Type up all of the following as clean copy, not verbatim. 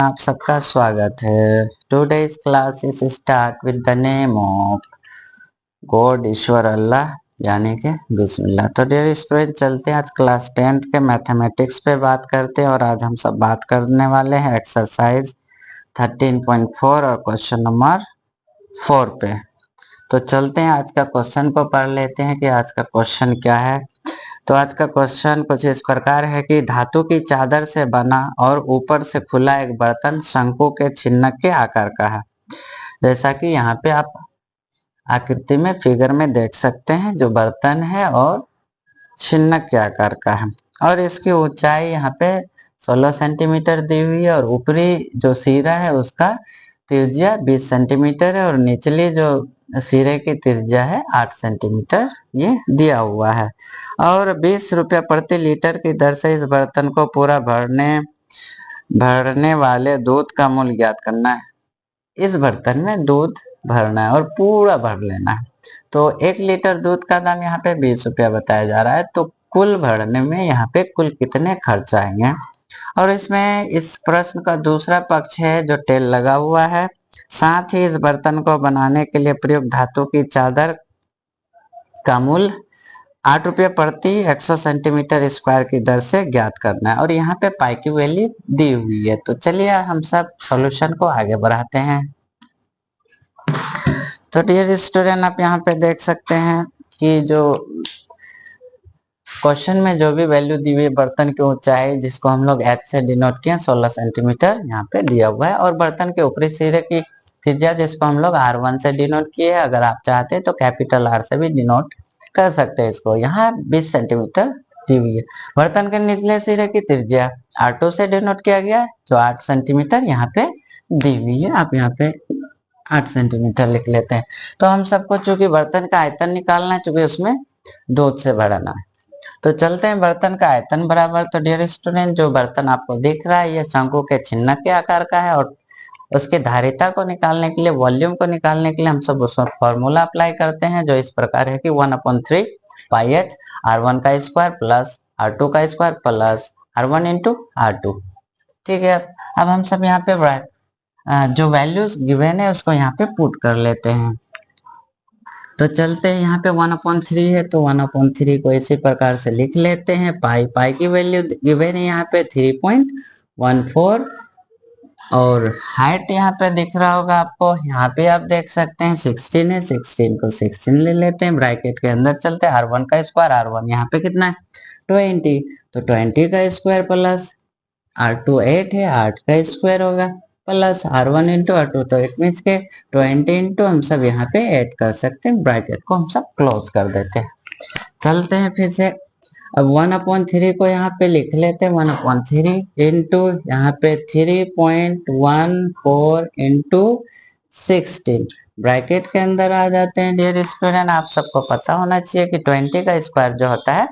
आप सबका स्वागत है। Today's class is start with the name of God ईश्वर अल्लाह यानी कि बिस्मिल्लाह। तो डियर स्टूडेंट चलते हैं आज क्लास 10th के मैथमेटिक्स पे बात करते हैं और आज हम सब बात करने वाले हैं एक्सरसाइज 13.4 और क्वेश्चन नंबर 4 पे। तो चलते हैं आज का क्वेश्चन को पढ़ लेते हैं कि आज का क्वेश्चन क्या है। तो आज का क्वेश्चन कुछ इस प्रकार है कि धातु की चादर से बना और ऊपर से खुला एक बर्तन शंकु के चिन्ह के आकार का है। जैसा कि यहाँ पे आप आकृति में फिगर में देख सकते हैं, जो बर्तन है और चिन्ह के आकार का है और इसकी ऊंचाई यहाँ पे 16 सेंटीमीटर दी हुई है और ऊपरी जो सिरा है उसका त्रिज्या 20 सेंटीमीटर है और निचली जो सिरे की त्रिज्या है 8 सेंटीमीटर ये दिया हुआ है। और 20 रुपया प्रति लीटर की दर से इस बर्तन को पूरा भरने वाले दूध का मूल्य ज्ञात करना है। इस बर्तन में दूध भरना है और पूरा भर लेना है। तो 1 लीटर दूध का दाम यहाँ पे 20 रुपया बताया जा रहा है। तो कुल भरने में यहाँ पे कुल कितने खर्च आएंगे। और इसमें इस प्रश्न का दूसरा पक्ष है जो टेल लगा हुआ है। साथ ही इस बर्तन को बनाने के लिए प्रयुक्त धातु की चादर का मूल्य 8 रुपये प्रति 100 सेंटीमीटर स्क्वायर की दर से ज्ञात करना है और यहाँ पे पाई की वैल्यू दी हुई है। तो चलिए हम सब सॉल्यूशन को आगे बढ़ाते हैं। तो डियर स्टूडेंट आप यहाँ पे देख सकते हैं कि जो क्वेश्चन में जो भी वैल्यू दी हुई है बर्तन की ऊंचाई जिसको हम लोग h से डिनोट किए 16 सेंटीमीटर यहाँ पे दिया हुआ है और बर्तन के ऊपरी सिरे की त्रिज्या जिसको हम लोग R1 से डिनोट किए हैं। अगर आप चाहते हैं तो कैपिटल R से भी डिनोट कर सकते हैं इसको। यहाँ 20 सेंटीमीटर दी हुई है। बर्तन के निचले सिरे की त्रिज्या R2 से डिनोट किया गया है जो 8 सेंटीमीटर यहाँ पे दी हुई है। आप यहाँ पे 8 सेंटीमीटर लिख लेते हैं। तो हम सबको चूंकि बर्तन का आयतन निकालना है, चूंकि उसमें दूध से भरना है, तो चलते हैं बर्तन का आयतन बराबर। तो डियर स्टूडेंट जो बर्तन आपको दिख रहा है ये शंकु के चिन्ह के आकार का है और उसकी धारिता को निकालने के लिए, वॉल्यूम को निकालने के लिए हम सब उसमें फॉर्मूला अप्लाई करते हैं जो इस प्रकार है कि 1/3 पाई एच R1 का स्क्वायर प्लस R2 का square plus R1 into R2। ठीक है, अब हम सब यहाँ पे जो वैल्यूज गिवन है उसको यहाँ पे पुट कर लेते हैं। तो चलते हैं यहाँ पे 1/3 है तो 1/3 को इसी प्रकार से लिख लेते हैं। पाई की वैल्यू गिवन है यहाँ पे 3.14 और हाइट यहाँ पे दिख रहा होगा आपको, यहाँ पे आप देख सकते हैं 16 है, 16 को 16 ले लेते हैं। ब्रैकेट के अंदर चलते हैं R1 का स्क्वायर, R1 यहाँ पे कितना है 20, तो 20 का स्क्वायर प्लस R2 8 है, 8 का स्क्वायर होगा प्लस R1 इंटू R2, तो इट मीन्स के 20 इंटू हम सब यहाँ पे ऐड कर सकते हैं। ब्रैकेट को हम सब क्लोज कर देते हैं। चलते हैं फिर से, अब 1/3 को यहाँ पे लिख लेते हैं 1/3 इंटू यहाँ पे 3.14 इंटू 16 ब्रैकेट के अंदर आ जाते हैं। डियर स्टूडेंट आप सबको पता होना चाहिए कि 20 का स्क्वायर जो होता है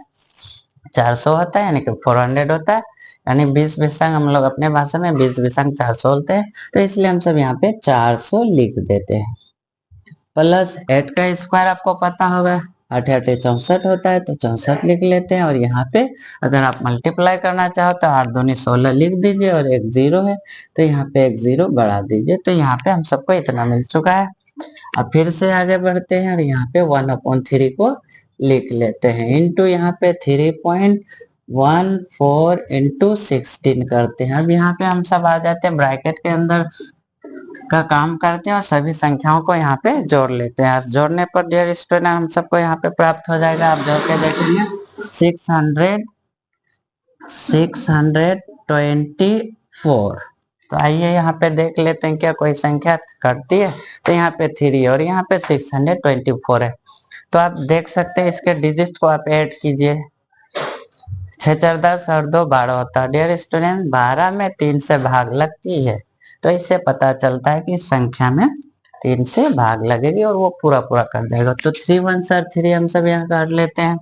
400 होता है, यानी कि 400 होता है, यानी 20 विषांग हम लोग अपने भाषा में 20 विषांग 400 बोलते हैं। तो इसलिए हम सब यहाँ पे 400 लिख देते हैं प्लस 8 का स्क्वायर आपको पता होगा 8 8 64 होता है, तो 64 लिख लेते हैं। और यहाँ पे अगर आप मल्टीप्लाई करना चाहो तो 8 दूनी 16 लिख दीजिए और एक 0 है तो यहाँ पे एक 0 बढ़ा दीजिए। तो यहाँ पे हम सबको इतना मिल चुका है। अब फिर से आगे बढ़ते हैं और यहाँ पे 1/3 को लिख लेते हैं इंटू यहाँ पे 3.14 इंटू 16 करते हैं। अब यहाँ पे हम सब आ जाते हैं ब्रैकेट के अंदर का काम करते हैं और सभी संख्याओं को यहाँ पे जोड़ लेते हैं। जोड़ने पर डियर स्टूडेंट हम सबको यहाँ पे प्राप्त हो जाएगा। आप जोड़ के देखेंगे 624। तो आइए यहाँ पे देख लेते हैं क्या कोई संख्या कटती है। तो यहाँ पे 3 और यहाँ पे 624 है। तो आप देख सकते हैं इसके डिजिट को आप ऐड कीजिए, 6 4 10 और 2 12 होता है। डियर स्टूडेंट 12 में 3 से भाग लगती है, तो इससे पता चलता है कि संख्या में 3 से भाग लगेगी और वो पूरा पूरा कर देगा। तो 3 1 3 हम सब यहाँ काट लेते हैं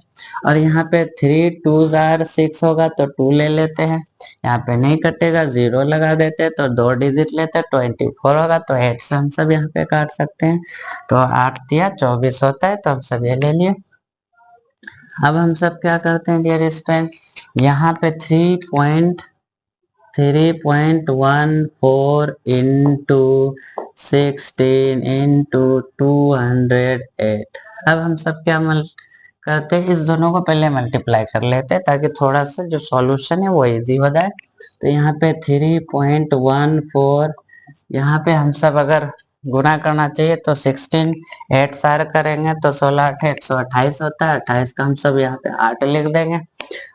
और यहाँ पे 3 2 6 होगा तो 2 ले लेते हैं। यहाँ पे नहीं कटेगा 0 लगा देते हैं, तो 2 डिजिट लेते हैं 24 होगा तो 8 से हम सब यहाँ पे काट सकते हैं। तो 8 दिया 24 होता है, तो हम सब ये ले लिए। अब हम सब क्या करते हैं डियर स्टूडेंट, यहाँ पे 3.14 3.14 इंटू 16 इंटू 208। अब हम सब क्या करते हैं, इस दोनों को पहले मल्टीप्लाई कर लेते हैं ताकि थोड़ा सा जो सॉल्यूशन है वो इजी हो जाए। तो यहाँ पे 3.14, यहाँ पे हम सब अगर गुना करना चाहिए तो 16 8 सार करेंगे तो 16 8 128 होता है। 28 का हम सब यहाँ पे 8 लिख देंगे।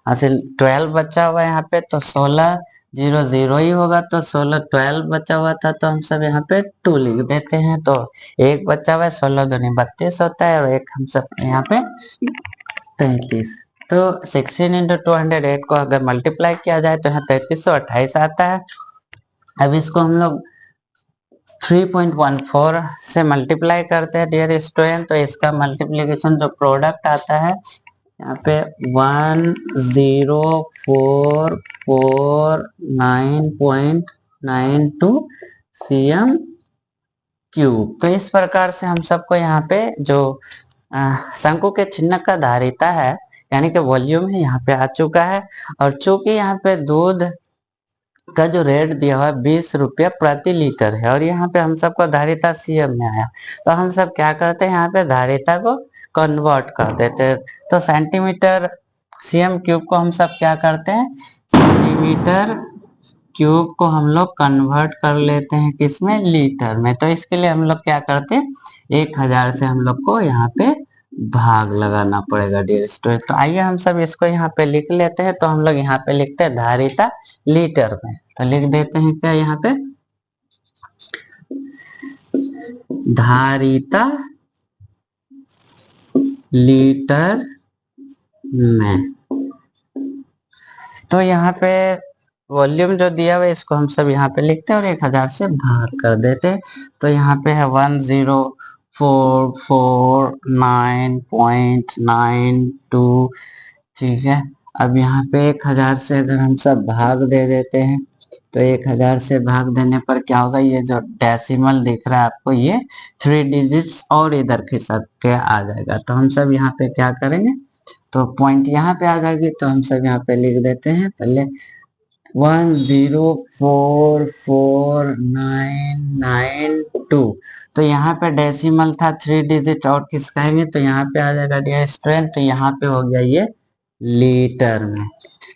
हासिल 12 बचा हुआ है यहाँ पे, तो 16 0 0 ही होगा, तो 16 12 बचा हुआ था तो हम सब यहाँ पे 2 लिख देते हैं। तो एक बचा हुआ है, 16 दूनी 32 होता है और एक हम सब यहाँ पे 33। तो 16 इंटू 208 को अगर मल्टीप्लाई किया जाए तो यहाँ 3328 आता है। अब इसको हम लोग 3.14 से मल्टीप्लाई करते हैं डियर स्टूडेंट, तो इसका मल्टीप्लीकेशन जो प्रोडक्ट आता है यहाँ पे 10449.92 cm क्यूब। तो इस प्रकार से हम सबको यहाँ पे जो शंकु के चिन्ह का धारिता है यानी कि वॉल्यूम है यहाँ पे आ चुका है। और चूंकि यहाँ पे दूध का जो रेट दिया हुआ है 20 रुपया प्रति लीटर है और यहाँ पे हम सबको धारिता सीएम में आया, तो हम सब क्या करते हैं, यहाँ पे धारिता को कन्वर्ट कर देते हैं। तो सेंटीमीटर सीएम क्यूब को हम सब क्या करते हैं, सेंटीमीटर क्यूब को हम लोग कन्वर्ट कर लेते हैं किसमें, लीटर में। तो इसके लिए हम लोग क्या करते हैं, 1000 से हम लोग को यहाँ पे भाग लगाना पड़ेगा डियर स्टूडेंट। तो आइए हम सब इसको यहाँ पे लिख लेते हैं। तो हम लोग यहाँ पे लिखते हैं धारिता लीटर में, तो लिख देते हैं क्या यहाँ पे, धारिता लीटर में। तो यहाँ पे वॉल्यूम जो दिया हुआ है इसको हम सब यहाँ पे लिखते हैं और 1000 से भाग कर देते हैं। तो यहाँ पे है 10449.92, ठीक है। अब यहाँ पे 1000 से अगर हम सब भाग दे देते हैं तो 1000 से भाग देने पर क्या होगा, ये जो डेसिमल दिख रहा है आपको ये 3 डिजिट्स और इधर खिसक के आ जाएगा। तो हम सब यहाँ पे क्या करेंगे, तो पॉइंट यहाँ पे आ जाएगी, तो हम सब यहाँ पे लिख देते हैं पहले 1044992। तो यहाँ पे डेसिमल था 3 डिजिट और खिसकाएंगे तो यहाँ पे आ जाएगा डियर स्टूडेंट, तो यहाँ पे हो गया ये लीटर में।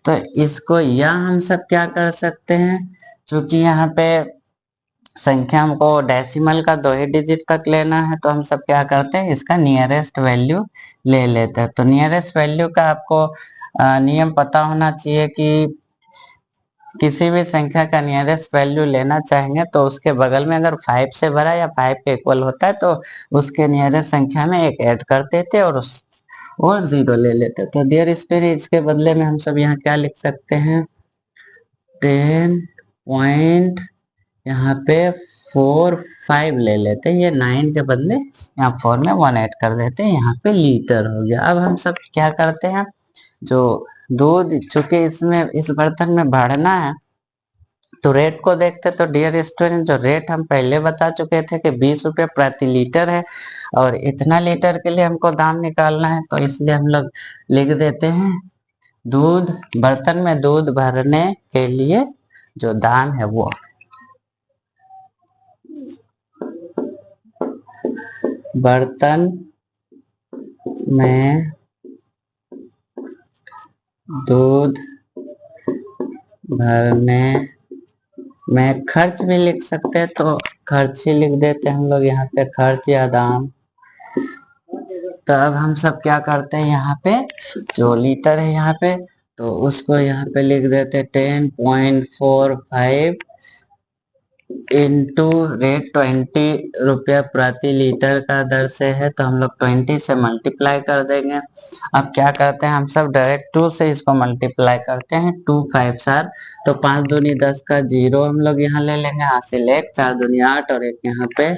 तो इसको या हम सब क्या कर सकते हैं, क्योंकि यहाँ पे संख्या हमको डेसिमल का 2 ही डिजिट तक लेना है, तो हम सब क्या करते हैं, इसका नियरेस्ट वैल्यू ले लेते हैं। तो नियरेस्ट वैल्यू का आपको नियम पता होना चाहिए कि किसी भी संख्या का नियरेस्ट वैल्यू लेना चाहेंगे तो उसके बगल में अगर 5 से बड़ा या 5 के इक्वल होता है तो उसके नियरेस्ट संख्या में एक ऐड कर देते और 0 ले लेते। तो डियर स्टूडेंट इसके बदले में हम सब यहाँ क्या लिख सकते हैं, 10 पॉइंट यहाँ पे 45 ले लेते हैं, ये 9 के बदले यहाँ 4 में 1 ऐड कर देते हैं, यहाँ पे लीटर हो गया। अब हम सब क्या करते हैं, जो दूध चूंकि इसमें इस बर्तन में बढ़ना है तो रेट को देखते, तो डियर स्टूडेंट जो रेट हम पहले बता चुके थे कि 20 रुपये प्रति लीटर है और इतना लीटर के लिए हमको दाम निकालना है, तो इसलिए हम लोग लिख देते हैं दूध, बर्तन में दूध भरने के लिए जो दाम है वो बर्तन में दूध भरने में खर्च भी लिख सकते हैं, तो खर्च ही लिख देते हैं हम लोग यहाँ पे, खर्च या दाम। तो अब हम सब क्या करते हैं, यहाँ पे जो लीटर है यहाँ पे, तो उसको यहाँ पे लिख देते 10.45 इंटू रेट 20 रुपया प्रति लीटर का दर से है, तो हम लोग 20 से मल्टीप्लाई कर देंगे। अब क्या करते हैं, हम सब डायरेक्ट 2 से इसको मल्टीप्लाई करते हैं, 2 5 4, तो 5 दूनी 10 का 0 हम लोग यहाँ ले लेंगे, हासिल 1, 4 दूनी 8 और एक यहाँ पे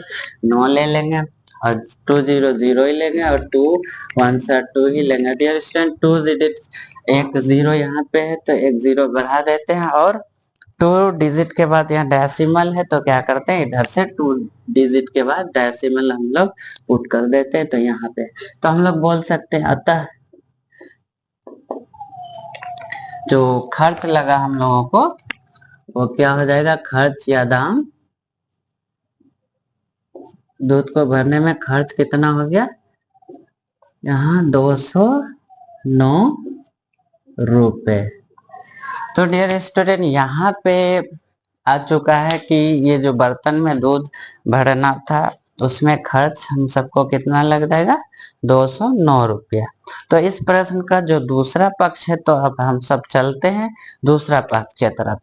9 ले लेंगे और 2 0 0 ही लेंगे और 2 1 2 ही लेंगे। डियर स्टूडेंट 2 डिजिट एक 0 यहाँ पे है तो एक 0 बढ़ा देते हैं और 2 डिजिट के बाद यहाँ डेसिमल है तो क्या करते हैं, इधर से 2 डिजिट के बाद डेसिमल हम लोग पुट कर देते हैं, तो यहाँ पे तो हम लोग बोल सकते हैं अतः जो खर्च लगा हम लोगों को वो क्या हो जाएगा, खर्च या दाम। दूध को भरने में खर्च कितना हो गया, यहाँ 209 रुपए। तो डियर स्टूडेंट यहाँ पे आ चुका है कि ये जो बर्तन में दूध भरना था उसमें खर्च हम सबको कितना लग जाएगा, 209 रुपया। तो इस प्रश्न का जो दूसरा पक्ष है, तो अब हम सब चलते हैं दूसरा पक्ष की तरफ।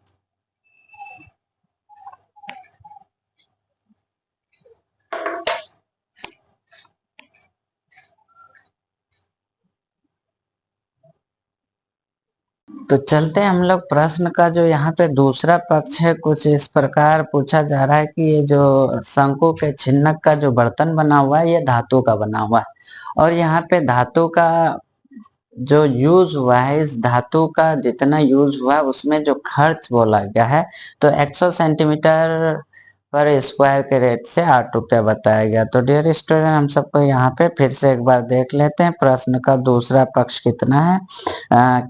तो चलते हैं हम लोग प्रश्न का जो यहाँ पे दूसरा पक्ष है, कुछ इस प्रकार पूछा जा रहा है कि ये जो शंकु के छिन्नक का जो बर्तन बना हुआ है ये धातु का बना हुआ है, और यहाँ पे धातु का जो यूज हुआ है, इस धातु का जितना यूज हुआ है उसमें जो खर्च बोला गया है, तो 100 सेंटीमीटर पर स्क्वायर के रेट से 8 रुपया बताया गया। तो डियर स्टूडेंट हम सबको यहाँ पे फिर से एक बार देख लेते हैं प्रश्न का दूसरा पक्ष कितना है।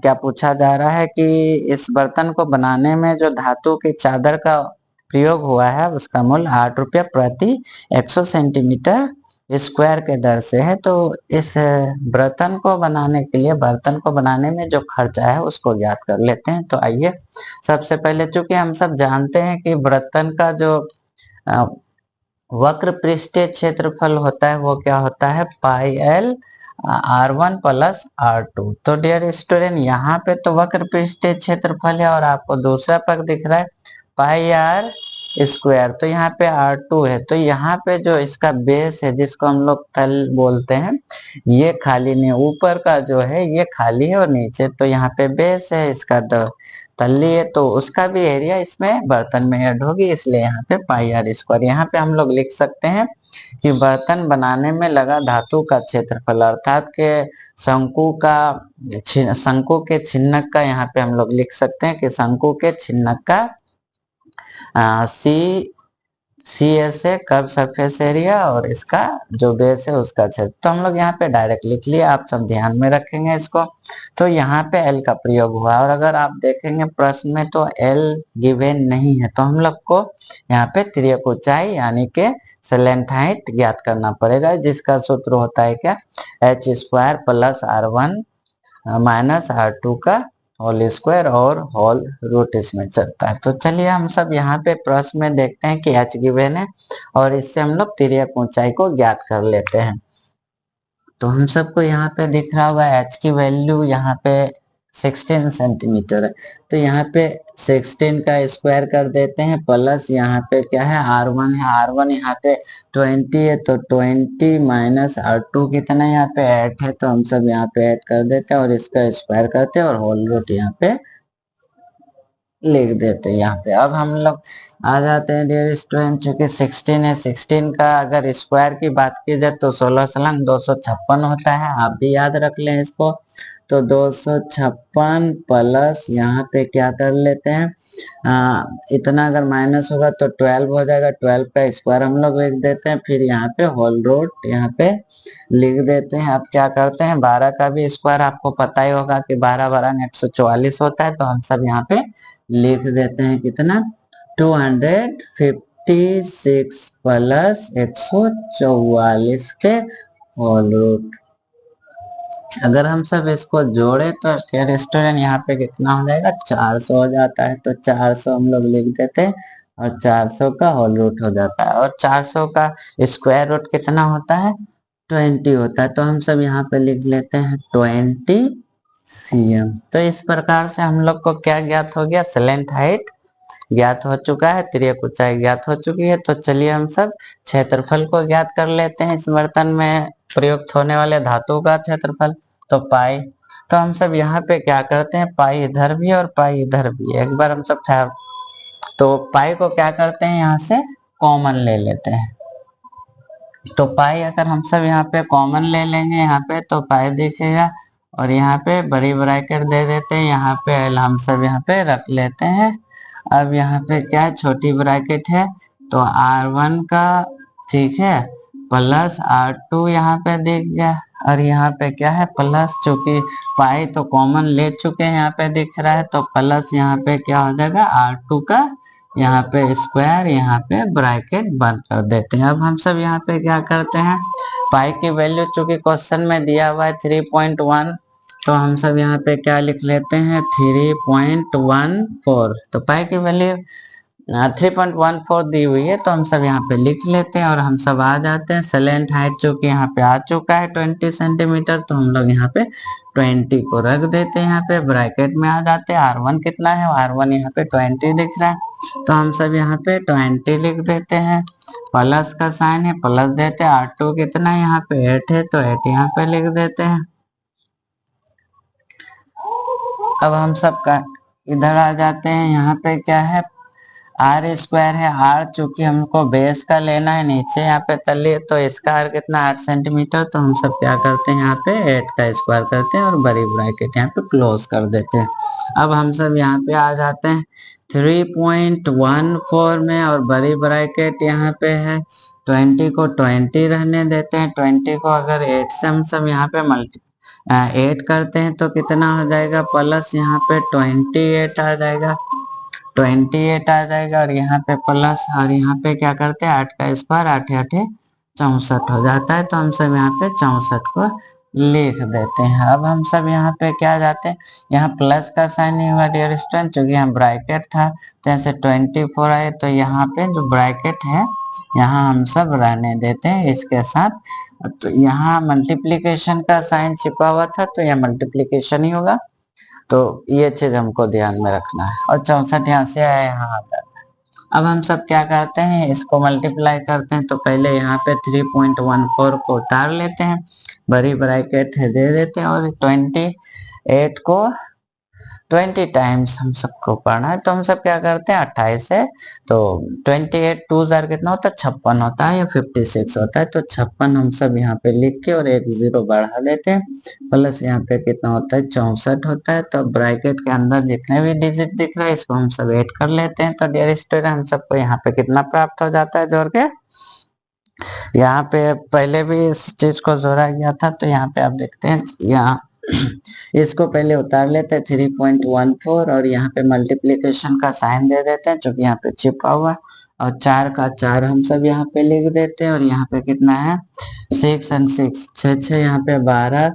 क्या पूछा जा रहा है कि इस बर्तन को बनाने में जो धातु की चादर का प्रयोग हुआ है उसका मूल्य 8 रुपया प्रति 100 सेंटीमीटर स्क्वायर के दर से है। तो इस बर्तन को बनाने के लिए, बर्तन को बनाने में जो खर्चा है उसको ज्ञात कर लेते हैं। तो आइए सबसे पहले, चूंकि हम सब जानते हैं कि बर्तन का जो वक्र पृष्ठीय क्षेत्रफल होता है वो क्या होता है, pi L R1 plus R2। तो डियर स्टूडेंट यहाँ पे तो वक्र पृष्ठीय क्षेत्रफल है और आपको दूसरा पग दिख रहा है पाई आर स्क्वायर, तो यहाँ पे R2 है। तो यहाँ पे जो इसका बेस है जिसको हम लोग तल बोलते हैं, ये खाली नहीं, ऊपर का जो है ये खाली है और नीचे तो यहाँ पे बेस है, इसका तल्ली है, तो उसका भी एरिया इसमें बर्तन में ऐड होगी, इसलिए यहाँ पे पाई आर स्क्वायर। यहाँ पे हम लोग लिख सकते हैं कि बर्तन बनाने में लगा धातु का क्षेत्रफल, अर्थात के शंकु के छिन्नक का, यहाँ पे हम लोग लिख सकते हैं कि शंकु के छिन्नक का सी एस है कर्व सरफेस एरिया, और इसका जो बेस है उसका क्षेत्र। तो हम लोग यहाँ पे डायरेक्ट लिख लिया, आप सब ध्यान में रखेंगे इसको। तो यहाँ पे एल का प्रयोग हुआ, और अगर आप देखेंगे प्रश्न में तो एल गिवन नहीं है, तो हम लोग को यहाँ पे तिर्यक ऊंचाई यानी के स्लैंट हाइट ज्ञात करना पड़ेगा, जिसका सूत्र होता है क्या, H square plus R1 minus R2 का होल स्क्वायर, और होल रूट इसमें चलता है। तो चलिए हम सब यहाँ पे प्रश्न में देखते हैं कि एच गिवन है और इससे हम लोग तिर्यक ऊंचाई को ज्ञात कर लेते हैं। तो हम सबको यहाँ पे दिख रहा होगा एच की वैल्यू यहाँ पे 16 सेंटीमीटर है, तो यहाँ पे 16 का स्क्वायर कर देते हैं, प्लस यहाँ पे क्या है R1 है, R1 यहाँ पे 20 है, तो 20 माइनस R2 कितना है यहाँ पे 8 है, तो हम सब यहाँ पे ऐड कर देते हैं और इसका स्क्वायर करते हैं और होल रूट यहाँ पे लिख देते हैं यहाँ पे। अब हम लोग आ जाते हैं डियर स्टूडेंट, चूंकि 16 है, 16 का अगर स्क्वायर की बात की जाए तो 16 सलंग 256 होता है, आप भी याद रख लें इसको। तो 256 प्लस यहाँ पे क्या कर लेते हैं, इतना अगर माइनस होगा तो 12 हो जाएगा, 12 का स्क्वायर हम लोग लिख देते हैं, फिर यहाँ पे होल रूट यहाँ पे लिख देते हैं। अब क्या करते हैं, 12 का भी स्क्वायर आपको पता ही होगा कि 12 12 144 होता है, तो हम सब यहाँ पे लिख देते हैं कितना, 256 प्लस 144 के होल रूट। अगर हम सब इसको जोड़े तो रेस्टोरेंट यहाँ पे कितना हो जाएगा, 400 हो जाता है, तो 400 हम लोग लिख देते हैं और 400 का होल रूट हो जाता है, और 400 का स्क्वायर रूट कितना होता है, 20 होता है, तो हम सब यहाँ पे लिख लेते हैं 20 cm। तो इस प्रकार से हम लोग को क्या ज्ञात हो गया, स्लैंट हाइट ज्ञात हो चुका है, तिर्यक ऊंचाई ज्ञात हो चुकी है। तो चलिए हम सब क्षेत्रफल को ज्ञात कर लेते हैं, इस बर्तन में प्रयुक्त होने वाले धातु का क्षेत्रफल, तो पाई। तो हम सब यहाँ पे क्या करते हैं, पाई इधर भी और पाई इधर भी, एक बार हम सब तो पाई को क्या करते हैं, यहाँ से कॉमन ले लेते हैं। तो पाई अगर हम सब यहाँ पे कॉमन ले लेंगे यहाँ पे, तो पाई दिखेगा, और यहाँ पे बड़ी ब्रैकेट दे देते हैं, यहाँ पे एल हम सब यहाँ पे रख लेते हैं। अब यहाँ पे क्या है, छोटी ब्रैकेट है, तो R1 का ठीक है प्लस R2 यहाँ पे दिख गया, और यहाँ पे क्या है प्लस, चूंकि पाई तो कॉमन ले चुके हैं यहाँ पे दिख रहा है, तो प्लस यहाँ पे क्या हो जाएगा R2 का यहाँ पे स्क्वायर, यहाँ पे ब्रैकेट बंद कर देते हैं। अब हम सब यहाँ पे क्या करते हैं, पाई की वैल्यू चूंकि क्वेश्चन में दिया हुआ है 3.1, तो हम सब यहाँ पे क्या लिख लेते हैं 3.14। तो पाई की वैल्यू 3.14 दी हुई है, तो हम सब यहाँ पे लिख लेते हैं और हम सब आ जाते हैं। सेलेंट हाइट जो कि यहाँ पे आ चुका है 20 सेंटीमीटर, तो हम लोग यहाँ पे 20 को रख देते हैं। यहाँ पे ब्रैकेट में आ जाते हैं। R1 कितना है, R1 यहाँ पे 20 दिख रहा है, तो हम सब यहाँ पे 20 लिख देते हैं। प्लस का साइन है, प्लस देते हैं। R2 कितना है, यहाँ पे 8 है, तो 8 यहाँ पे लिख देते हैं। अब हम सब का इधर आ जाते हैं। यहाँ पे क्या है R स्क्वायर है, R चूंकि हमको बेस का लेना है, नीचे यहाँ पे तली, तो इसका R कितना 8 सेंटीमीटर, तो हम सब क्या करते हैं यहाँ पे 8 का स्क्वायर करते हैं और बड़ी ब्रैकेट यहाँ पे क्लोज कर देते हैं। अब हम सब यहाँ पे आ जाते हैं 3.14 में, और बड़ी ब्रैकेट यहाँ पे है 20 को 20 रहने देते हैं। 20 को अगर 8 से हम सब यहाँ पे 8 करते हैं तो कितना हो जाएगा, प्लस यहाँ पे 28 आ जाएगा, 28 आ जाएगा, और यहाँ पे प्लस, और यहाँ पे क्या करते हैं 8 का स्क्वायर, 8 8 64 हो जाता है, तो हम सब यहाँ पे 64 को लिख देते हैं। अब हम सब यहाँ पे क्या जाते हैं, यहाँ प्लस का साइन नहीं हुआ डियर स्टूडेंट, क्योंकि यहाँ ब्रैकेट था, तो ऐसे 24 आए, तो यहाँ पे जो ब्रैकेट है यहाँ हम सब रहने देते हैं इसके साथ। तो यहाँ मल्टीप्लीकेशन का साइन छिपा हुआ था, तो यह मल्टीप्लीकेशन ही होगा, तो ये चीज हमको ध्यान में रखना है। और 64 यहाँ से आया, यहाँ आता है। अब हम सब क्या करते हैं, इसको मल्टीप्लाई करते हैं, तो पहले यहाँ पे 3.14 को उतार लेते हैं, बड़ी ब्रैकेट दे देते हैं, और 28 को 20 टाइम्स हम सबको पढ़ना है, तो हम सब क्या करते हैं 28 है, तो 28 2 जार कितना होता है 56 होता है, या 56 होता है, तो 56 हम सब यहाँ पे लिख के और एक जीरो बढ़ा देते हैं, प्लस यहाँ पे कितना होता है 64 होता है। तो ब्रैकेट के अंदर जितने भी डिजिट दिख रहा है इसको हम सब ऐड कर लेते हैं। तो डियर स्टूडेंट हम सबको यहाँ पे कितना प्राप्त हो जाता है जोड़ के, यहाँ पे पहले भी इस चीज को जोड़ा गया था, तो यहाँ पे आप देखते हैं यहाँ इसको पहले उतार लेते हैं 3.14, और यहाँ पे मल्टीप्लीकेशन का साइन दे देते हैं जो कि यहाँ पे छिपा हुआ है, और 4 का 4 हम सब यहाँ पे लिख देते हैं, और यहाँ पे कितना है 6 और 6 6 यहाँ पे 12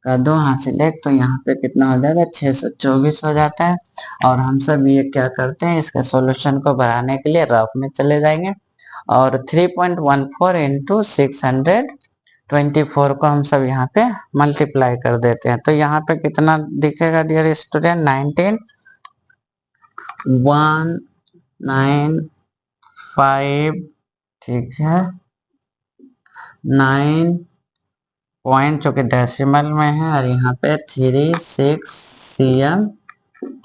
का 2 हासिल 1, तो यहाँ पे कितना हो जाएगा 624 हो जाता है। और हम सब ये क्या करते हैं, इसके सॉल्यूशन को बढ़ाने के लिए रफ में चले जाएंगे, और 3.14 इंटू 624 को हम सब यहाँ पे मल्टीप्लाई कर देते हैं, तो यहाँ पे कितना दिखेगा डियर स्टूडेंट 19195, ठीक है 9 पॉइंट जो कि डेसिमल में है, और यहाँ पे 36 cm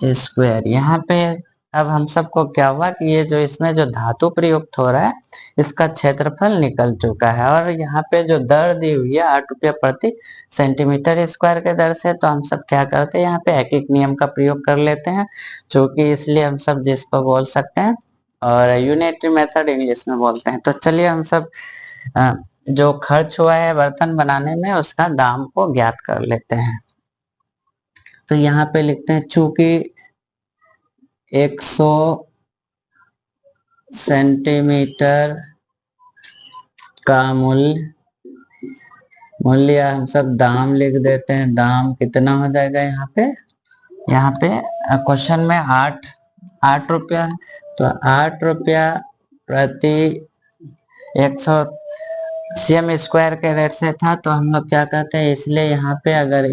स्क्वायर। यहाँ पे अब हम सबको क्या हुआ कि ये जो इसमें जो धातु प्रयुक्त हो रहा है इसका क्षेत्रफल निकल चुका है, और यहाँ पे जो दर दी हुई है 8 रुपया प्रति सेंटीमीटर स्क्वायर के दर से, तो हम सब क्या करते हैं यहाँ पे एक एक नियम का प्रयोग कर लेते हैं, जो कि इसलिए हम सब जिसको बोल सकते हैं, और यूनिटरी मेथड इंग्लिश में बोलते हैं। तो चलिए हम सब जो खर्च हुआ है बर्तन बनाने में उसका दाम को ज्ञात कर लेते हैं। तो यहाँ पे लिखते हैं चूंकि 100 सेंटीमीटर का मूल्य हम सब दाम लिख देते हैं। दाम कितना हो जाएगा यहाँ पे क्वेश्चन में 8 रुपया है, तो 8 रुपया प्रति 100 cm स्क्वायर के रेट से था, तो हम लोग क्या कहते हैं, इसलिए यहाँ पे अगर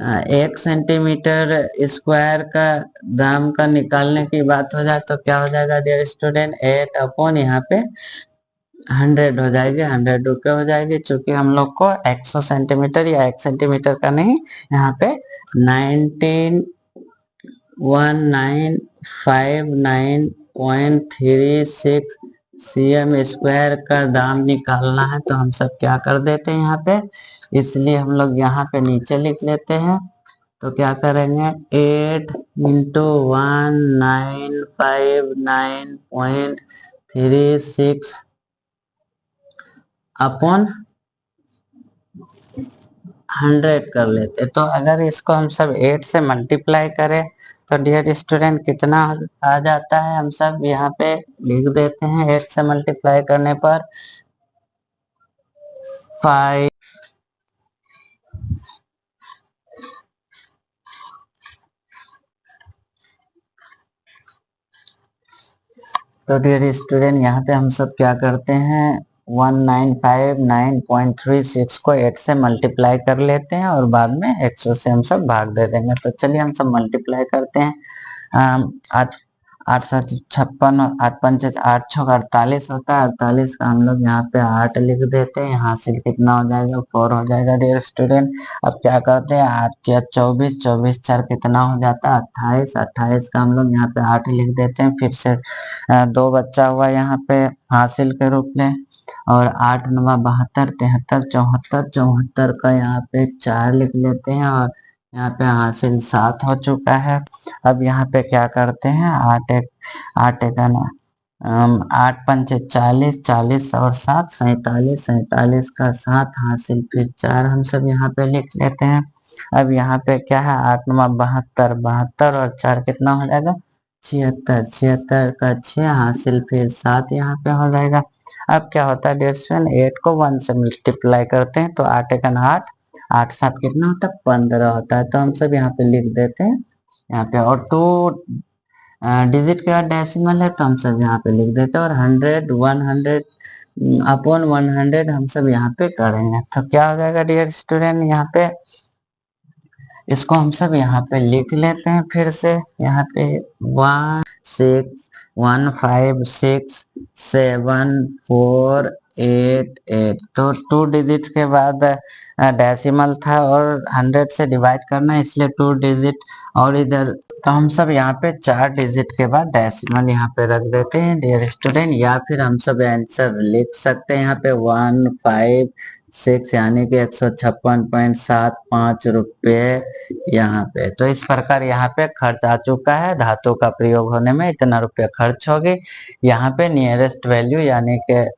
1 सेंटीमीटर स्क्वायर का दाम का निकालने की बात हो जाए तो क्या हो जाएगा डियर स्टूडेंट 8 अपॉन यहाँ पे 100 हो जाएगी, 100 रुपये हो जाएगी, चूंकि हम लोग को 100 सेंटीमीटर या 1 सेंटीमीटर का नहीं, यहाँ पे 19,1959.36 cm स्क्वायर का दाम निकालना है, तो हम सब क्या कर देते हैं यहाँ पे, इसलिए हम लोग यहाँ पे नीचे लिख लेते हैं। तो क्या करेंगे 8 इंटू 1959.36 अपॉन 100 कर लेते, तो अगर इसको हम सब 8 से मल्टीप्लाई करें तो डियर स्टूडेंट कितना आ जाता है, हम सब यहाँ पे लिख देते हैं 8 से मल्टीप्लाई करने पर 5। तो डियर स्टूडेंट यहाँ पे हम सब क्या करते हैं 1959.36 को 8 से मल्टीप्लाई कर लेते हैं और बाद में 100 से हम सब भाग दे देंगे। तो चलिए हम सब मल्टीप्लाई करते हैं। आठ आठ सात 56 और 8 पंच 8 छः 48 होता है। 48 का हम लोग यहाँ पे 8 लिख देते हैं। यहाँ से कितना हो जाएगा 4 हो जाएगा डियर स्टूडेंट। अब क्या करते हैं 8 या 24, 24 4 कितना हो जाता है 28। 28 का हम लोग यहाँ पे 8 लिख देते हैं। फिर से 2 बच्चा हुआ यहाँ पे हासिल के रूप में, और 8 9 72 73 74 74 का यहाँ पे 4 लिख लेते हैं और यहाँ पे हासिल 7 हो चुका है। अब यहाँ पे क्या करते हैं 8 एक ना 8 पंचे 40, 40 और 7 47, 47 का 7 हासिल फिर 4 हम सब यहाँ पे लिख लेते हैं। अब यहाँ पे क्या है 8 9 72, 72 और 4 कितना हो जाएगा 76, 76 का 6 हासिल फिर 7 यहाँ पे हो जाएगा। अब क्या होता है डियर स्टूडेंट 8 को 1 से मल्टीप्लाई करते हैं तो 8 एक 8, 8 7 कितना होता है 15 होता है। तो हम सब यहाँ पे लिख देते हैं यहाँ पे, और 2 डिजिट के बाद डेसिमल है तो हम सब यहाँ पे लिख देते हैं, और 100 100 अपॉन 100 हम सब यहाँ पे करेंगे। तो क्या हो जाएगा डियर स्टूडेंट यहाँ पे, इसको हम सब यहाँ पे लिख लेते हैं फिर से यहाँ पे 1 6 1 5 6 7 4 8 8। तो 2 डिजिट के बाद डेसिमल था और 100 से डिवाइड करना है इसलिए 2 डिजिट, और इधर तो हम सब यहाँ पे 4 डिजिट के बाद डेसिमल यहाँ पे रख देते हैं डियर स्टूडेंट, या फिर हम सब आंसर लिख सकते हैं यहाँ पे 156 यानी कि 156.75 रुपये यहाँ पे। तो इस प्रकार यहाँ पे खर्च आ चुका है, धातु का प्रयोग होने में इतना रुपया खर्च होगी। यहाँ पे नियरेस्ट वैल्यू यानी कि